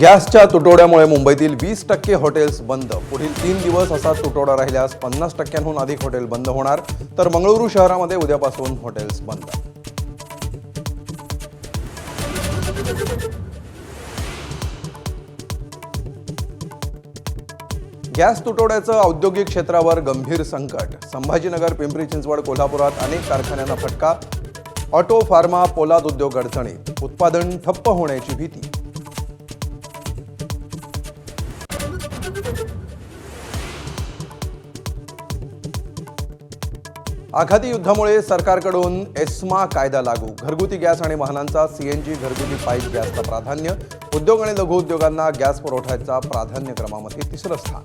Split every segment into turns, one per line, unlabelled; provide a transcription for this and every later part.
गॅसच्या तुटवड्यामुळे मुंबईतील 20% हॉटेल्स बंद. पुढील 3 दिवस असा तुटवडा राहिल्यास 50%हून अधिक हॉटेल बंद होणार. तर मंगळुरू शहरामध्ये उद्यापासून हॉटेल्स बंद. गॅस तुटवड्याचं औद्योगिक क्षेत्रावर गंभीर संकट. संभाजीनगर, पिंपरी चिंचवड, कोल्हापुरात अनेक कारखान्यांना फटका. ऑटो, फार्मा, पोलाद उद्योग अडचणीत. उत्पादन ठप्प होण्याची भीती. आखाती युद्धामुळे सरकारकडून एस्मा कायदा लागू. घरगुती गॅस आणि वाहनांचा सीएनजी घरगुती पाईप गॅसला प्राधान्य. उद्योग आणि लघु उद्योगांना गॅस पुरवठ्याचा प्राधान्यक्रमामध्ये तिसरं स्थान.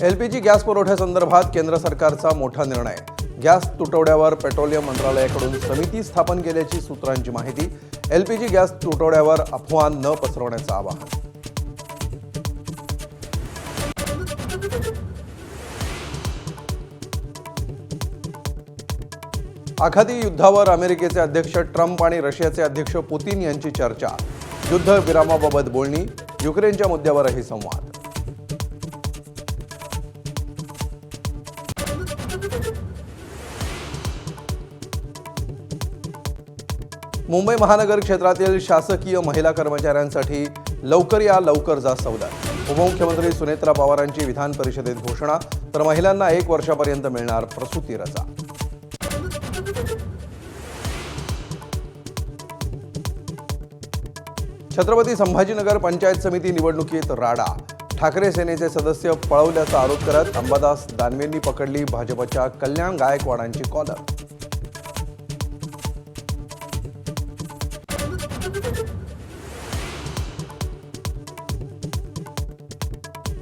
एलपीजी गॅस पुरवठ्यासंदर्भात केंद्र सरकारचा मोठा निर्णय. गॅस तुटवड्यावर पेट्रोलियम मंत्रालयाकडून समिती स्थापन केल्याची सूत्रांची माहिती. एलपीजी गॅस तुटवड्यावर अफवा न पसरवण्याचं आवाहन. आखाती युद्धावर अमेरिकेचे अध्यक्ष ट्रम्प आणि रशियाचे अध्यक्ष पुतिन यांची चर्चा. युद्धविरामाबाबत बोलणी. युक्रेनच्या मुद्द्यावरही संवाद. मुंबई महानगर क्षेत्रातील शासकीय महिला कर्मचाऱ्यांसाठी लवकर या लवकर जा सवलत. उपमुख्यमंत्री सुनेत्रा पवारांची विधान परिषदेत घोषणा. तर महिलांना 1 वर्षापर्यंत मिळणार प्रसूती रजा. छत्रपती संभाजीनगर पंचायत समिती निवडणुकीत राडा. ठाकरे सेनेचे सदस्य पळवल्याचा आरोप करत अंबादास दानवेंनी पकडली भाजपच्या कल्याण गायकवाडांची कॉलर.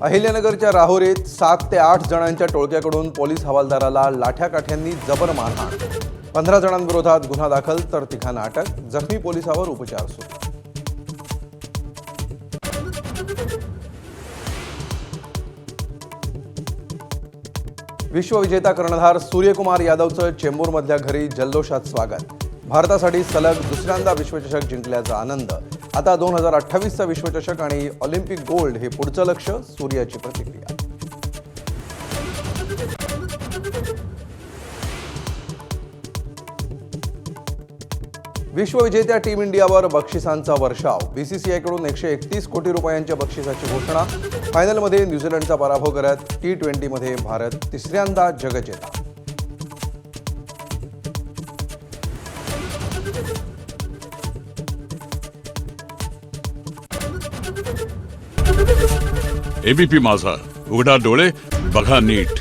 अहिल्यानगरच्या राहुरीत 7 ते 8 जणांच्या टोळक्याकडून पोलीस हवालदाराला लाठ्याकाठ्यांनी जबर मारहाण. 15 जणांविरोधात गुन्हा दाखल तर 3 अटक. जखमी पोलिसावर उपचार सुरू. विश्वविजेता कर्णधार सूर्यकुमार यादवचं चेंबूरमधल्या घरी जल्लोषात स्वागत. भारतासाठी सलग दुसऱ्यांदा विश्वचषक जिंकल्याचा आनंद. आता 2028चा विश्वचषक आणि ऑलिम्पिक गोल्ड हे पुढचं लक्ष. सूर्याची प्रतिक्रिया. विश्वविजेत्या टीम इंडियावर बक्षिसांचा वर्षाव. बीसीसीआयकडून 131 कोटी रुपयांच्या बक्षिसाची घोषणा. फायनलमध्ये न्यूझीलंडचा पराभव करत T20मध्ये भारत तिसऱ्यांदा जगज्जेता.
एबीपी माझा, उघडा डोळे बघा नीट.